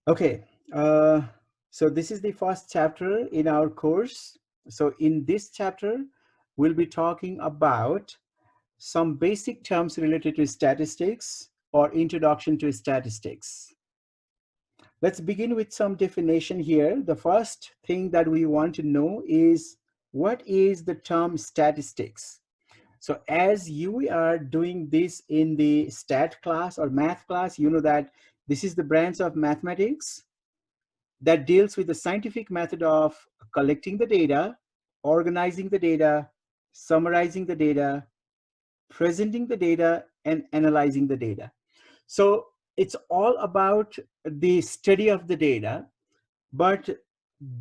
Okay, uh, so this is the first chapter in our course. So in this chapter, we'll be talking about some basic terms related to statistics or introduction to statistics. Let's begin with some definition here. The first thing that we want to know is what is the term statistics? So as you are doing this in the stat class or math class, you know that this is the branch of mathematics that deals with the scientific method of collecting the data, organizing the data, summarizing the data, presenting the data, and analyzing the data. So it's all about the study of the data, but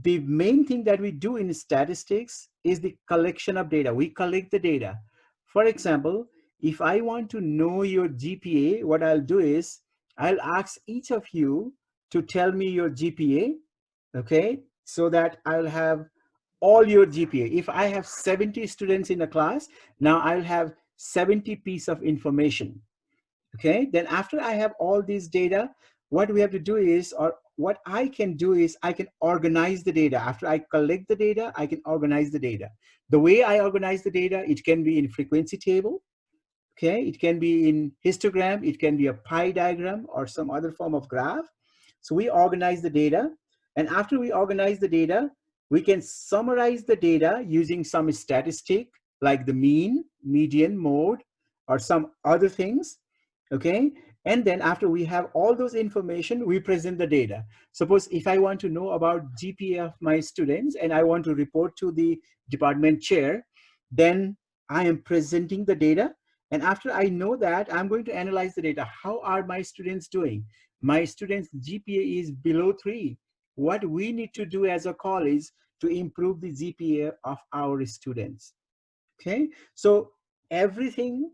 the main thing that we do in statistics is the collection of data. We collect the data. For example, if I want to know your GPA, what I'll do is I'll ask each of you to tell me your GPA, okay? So that I'll have all your GPA. If I have 70 students in a class, now I'll have 70 piece of information. Okay, then after I have all these data, what we have to do is, or what I can do is, I can organize the data. After I collect the data, I can organize the data. The way I organize the data, it can be in frequency table, okay, it can be in histogram, it can be a pie diagram or some other form of graph. So we organize the data, and after we organize the data, we can summarize the data using some statistic like the mean, median, mode, or some other things, okay? And then after we have all those information, we present the data. Suppose if I want to know about GPA of my students and I want to report to the department chair, then I am presenting the data. And after I know that, I'm going to analyze the data. How are my students doing? My students' GPA is below 3. What we need to do as a college to improve the GPA of our students. Okay, so everything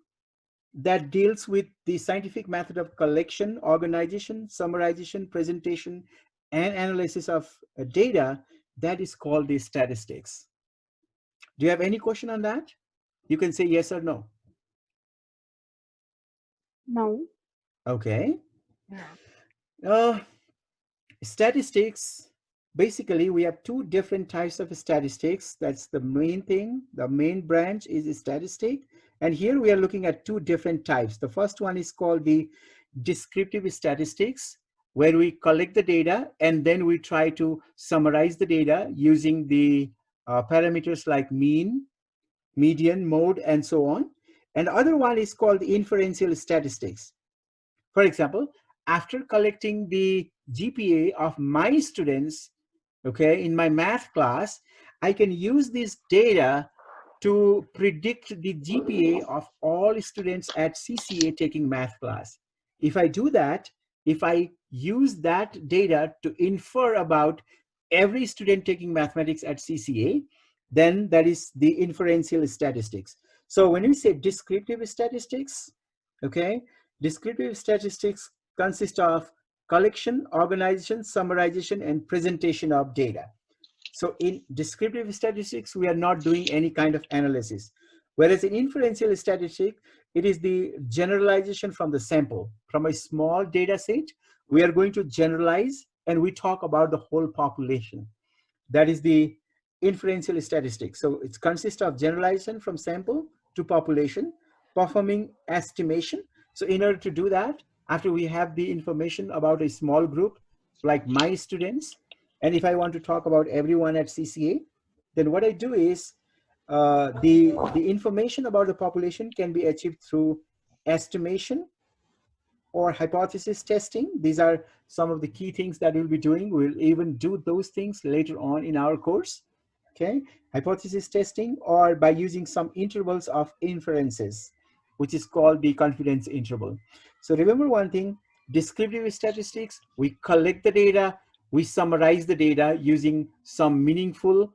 that deals with the scientific method of collection, organization, summarization, presentation, and analysis of data, that is called the statistics. Do you have any question on that? You can say yes or no. No. Okay. Uh, Statistics, basically, we have two different types of statistics. That's the main thing. The main branch is statistic. And here we are looking at two different types. The first one is called the descriptive statistics, where we collect the data and then we try to summarize the data using the parameters like mean, median, mode, and so on. And the other one is called inferential statistics. For example, after collecting the GPA of my students, okay, in my math class, I can use this data to predict the GPA of all students at CCA taking math class. If I do that, if I use that data to infer about every student taking mathematics at CCA, then that is the inferential statistics. So when we say descriptive statistics, okay, descriptive statistics consist of collection, organization, summarization, and presentation of data. So in descriptive statistics, we are not doing any kind of analysis. Whereas in inferential statistic, it is the generalization from the sample. From a small data set, we are going to generalize and we talk about the whole population. That is the inferential statistics. So it consists of generalization from sample to population, performing estimation. So in order to do that, after we have the information about a small group, like my students, and if I want to talk about everyone at CCA, then what I do is the information about the population can be achieved through estimation or hypothesis testing. These are some of the key things that we'll be doing. We'll even do those things later on in our course. Okay, hypothesis testing, or by using some intervals of inferences, which is called the confidence interval. So remember one thing, descriptive statistics, we collect the data, we summarize the data using some meaningful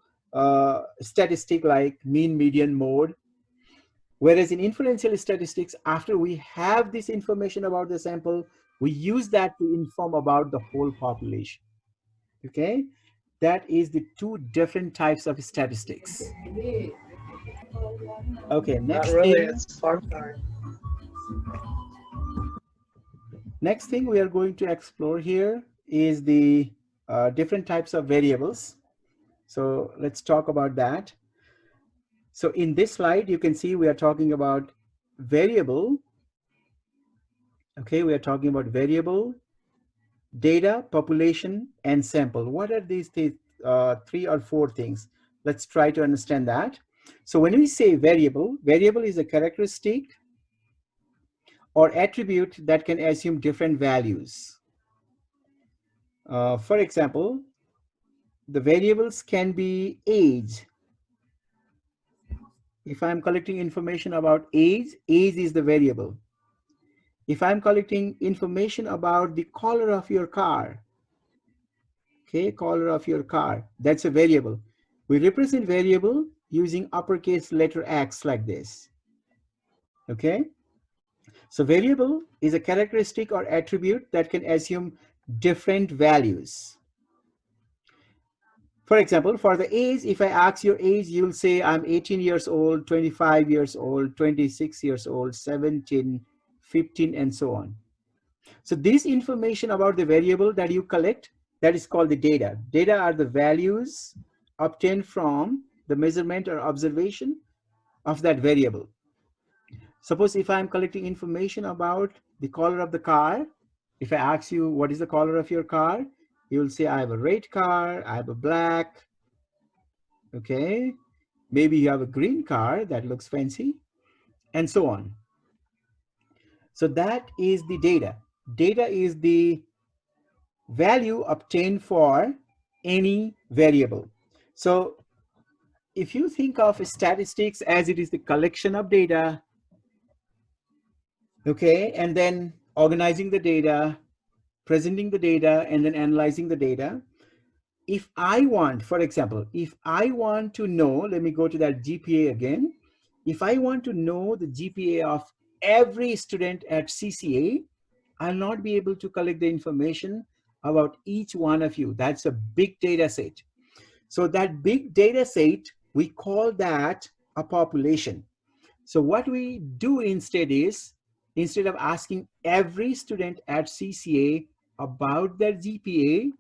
statistic like mean, median, mode. Whereas in inferential statistics, after we have this information about the sample, we use that to inform about the whole population. Okay, that is the two different types of statistics. Okay, That really is fun. next thing we are going to explore here is the different types of variables. So let's talk about that. So in this slide, you can see we are talking about variable. Okay, we are talking about variable, data, population, and sample. What are these three or four things? Let's try to understand that. So when we say variable, variable is a characteristic or attribute that can assume different values. For example, the variables can be age. If I'm collecting information about age, age is the variable. If I'm collecting information about the color of your car, okay, color of your car, that's a variable. We represent variable using uppercase letter X like this, okay? So variable is a characteristic or attribute that can assume different values. For example, for the age, if I ask your age, you'll say I'm 18 years old, 25 years old, 26 years old, 17, 15, and so on. So this information about the variable that you collect, that is called the data. Data are the values obtained from the measurement or observation of that variable. Suppose if I'm collecting information about the color of the car, if I ask you what is the color of your car, you will say I have a red car, I have a black, okay? Maybe you have a green car that looks fancy, and so on. So that is the data. Data is the value obtained for any variable. So if you think of statistics as it is the collection of data, okay, and then organizing the data, presenting the data, and then analyzing the data. If I want, for example, if I want to know, let me go to that GPA again. If I want to know the GPA of every student at CCA, I'll not be able to collect the information about each one of you. That's a big data set. So that big data set, we call that a population. So what we do instead is, instead of asking every student at CCA about their GPA,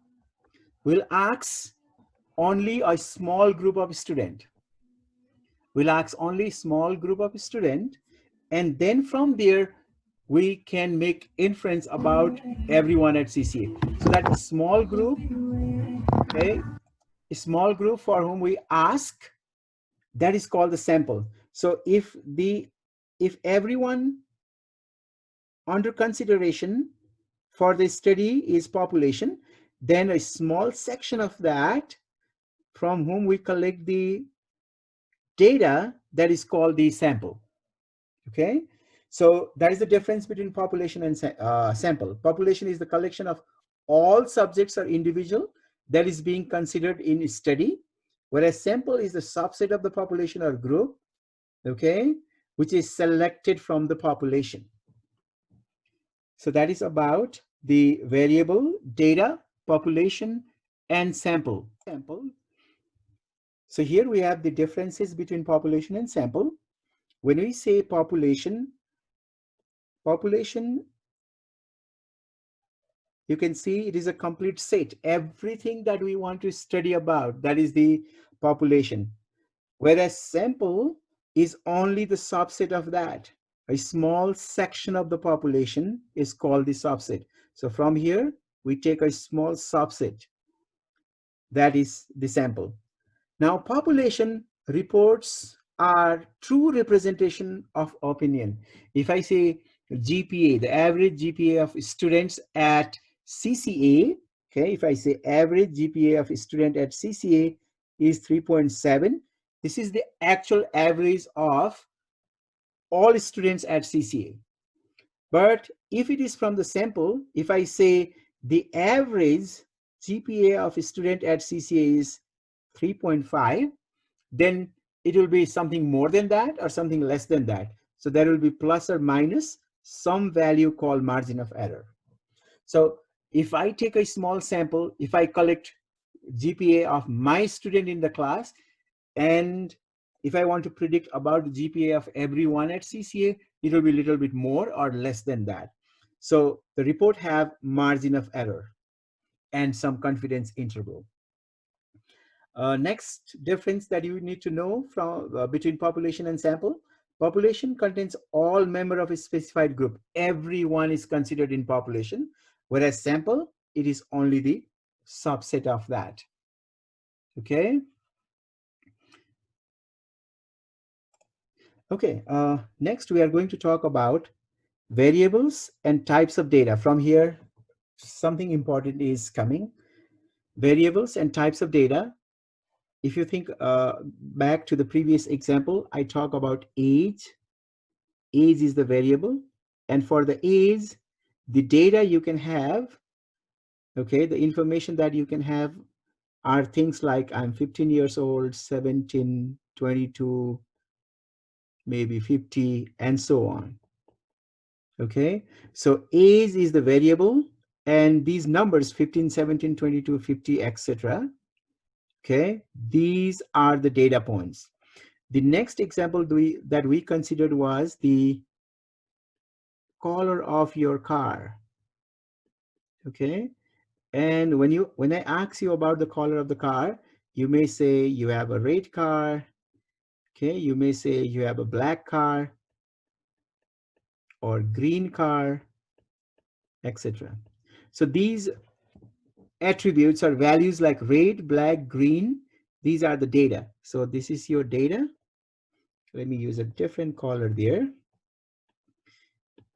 we'll ask only a small group of students. We'll ask only small group of students, and then from there, we can make inference about everyone at CCA. So that small group, okay, a small group for whom we ask, that is called the sample. So if everyone under consideration for the study is population, then a small section of that from whom we collect the data, that is called the sample. Okay, so that is the difference between population and sample. Population is the collection of all subjects or individual that is being considered in study, whereas sample is the subset of the population or group, okay, which is selected from the population. So that is about the variable, data, population, and sample. So here we have the differences between population and sample. When we say population, you can see it is a complete set. Everything that we want to study about, that is the population. Whereas sample is only the subset of that. A small section of the population is called the subset. So from here, we take a small subset. That is the sample. Now, population reports are true representation of opinion. If I say GPA, the average GPA of students at CCA, okay, if I say average GPA of a student at CCA is 3.7, this is the actual average of all students at CCA. But if it is from the sample, if I say the average GPA of a student at CCA is 3.5, then it will be something more than that or something less than that. So there will be plus or minus some value called margin of error. So if I take a small sample, if I collect GPA of my student in the class, and if I want to predict about the GPA of everyone at CCA, it will be a little bit more or less than that. So the report have margin of error. and some confidence interval. Next difference that you need to know from between population and sample. Population contains all member of a specified group. Everyone is considered in population, whereas sample, it is only the subset of that. Okay. Okay. Next, we are going to talk about variables and types of data. From here, something important is coming. Variables and types of data. If you think back to the previous example, I talk about age. Age is the variable, and for the age, the data you can have, okay, the information that you can have are things like I'm 15 years old, 17, 22, maybe 50, and so on. Okay, so age is the variable, and these numbers 15, 17, 22, 50, etc. Okay, these are the data points. The next example that we considered was the color of your car. Okay, and when I ask you about the color of the car, you may say you have a red car. Okay, you may say you have a black car or green car, etc. So these attributes or values like red, black, green, these are the data. So this is your data. Let me use a different color there.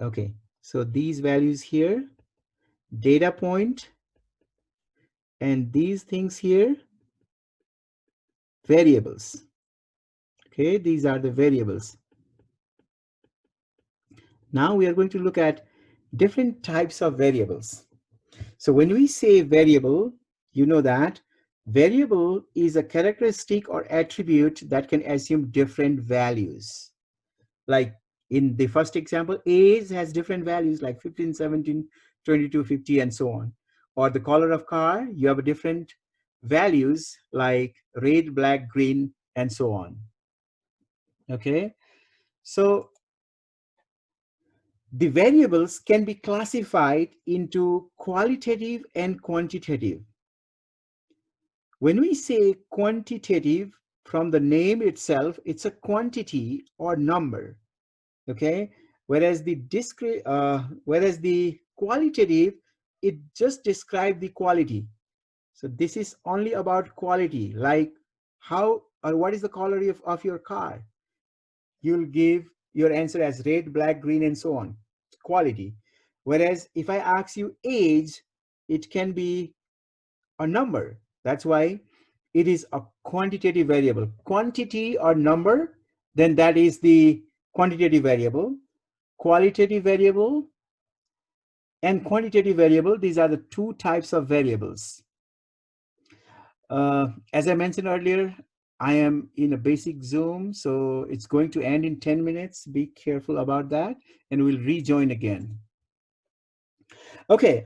Okay, so these values here, data point, and these things here, variables. Okay, these are the variables. Now we are going to look at different types of variables. So when we say variable, you know that variable is a characteristic or attribute that can assume different values. Like in the first example, age has different values like 15, 17, 22, 50, and so on. Or the color of car, you have different values like red, black, green, and so on. Okay, so the variables can be classified into qualitative and quantitative. When we say quantitative, from the name itself, it's a quantity or number. Okay, whereas whereas the qualitative, it just describes the quality. So this is only about quality, like how or what is the color of your car. You'll give your answer as red, black, green, and so on. Quality. Whereas if I ask you age, it can be a number. That's why it is a quantitative variable. Quantity or number, then that is the quantitative variable. Qualitative variable and quantitative variable, these are the two types of variables. As I mentioned earlier, I am in a basic Zoom, so it's going to end in 10 minutes. Be careful about that, and we'll rejoin again. Okay,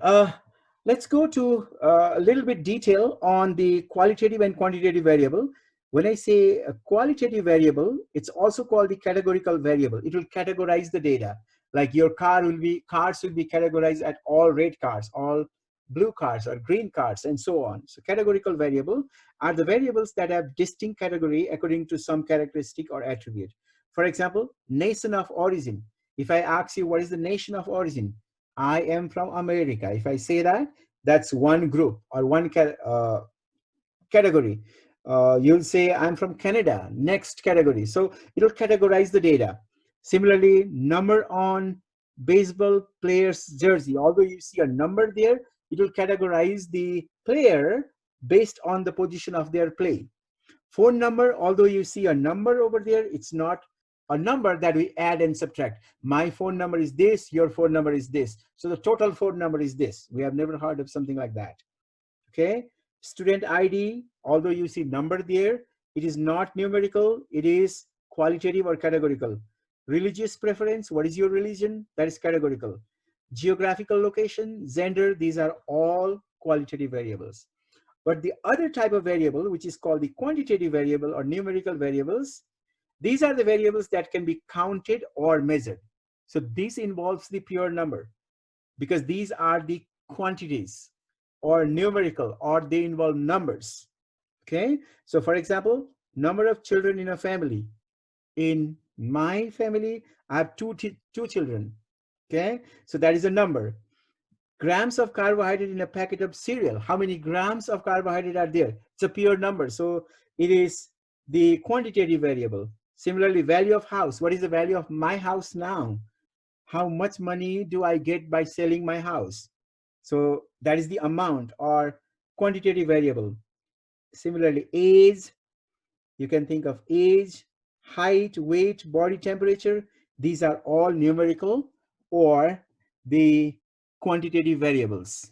let's go to a little bit detail on the qualitative and quantitative variable. When I say a qualitative variable, it's also called the categorical variable. It will categorize the data. Like your cars will be categorized at all red cars, all blue cars, or green cars, and so on. So categorical variable are the variables that have distinct category according to some characteristic or attribute. For example, nation of origin. If I ask you what is the nation of origin, I am from America. If I say that, that's one group or one category. You'll say I'm from Canada, next category. So it'll categorize the data. Similarly, number on baseball player's jersey. Although you see a number there, it will categorize the player based on the position of their play. Phone number, although you see a number over there, it's not a number that we add and subtract. My phone number is this, your phone number is this. So the total phone number is this. We have never heard of something like that. Okay. Student ID, although you see number there, it is not numerical, it is qualitative or categorical. Religious preference, what is your religion? That is categorical. Geographical location, gender, these are all qualitative variables. But the other type of variable, which is called the quantitative variable or numerical variables, these are the variables that can be counted or measured. So this involves the pure number because these are the quantities. or numerical, or they involve numbers. Okay, so for example, number of children in a family. In my family, I have two children. Okay, so that is a number. Grams of carbohydrate in a packet of cereal. How many grams of carbohydrate are there? It's a pure number, so it is the quantitative variable. Similarly, value of house. What is the value of my house now? How much money do I get by selling my house? So that is the amount or quantitative variable. Similarly, age, you can think of age, height, weight, body temperature. These are all numerical or the quantitative variables.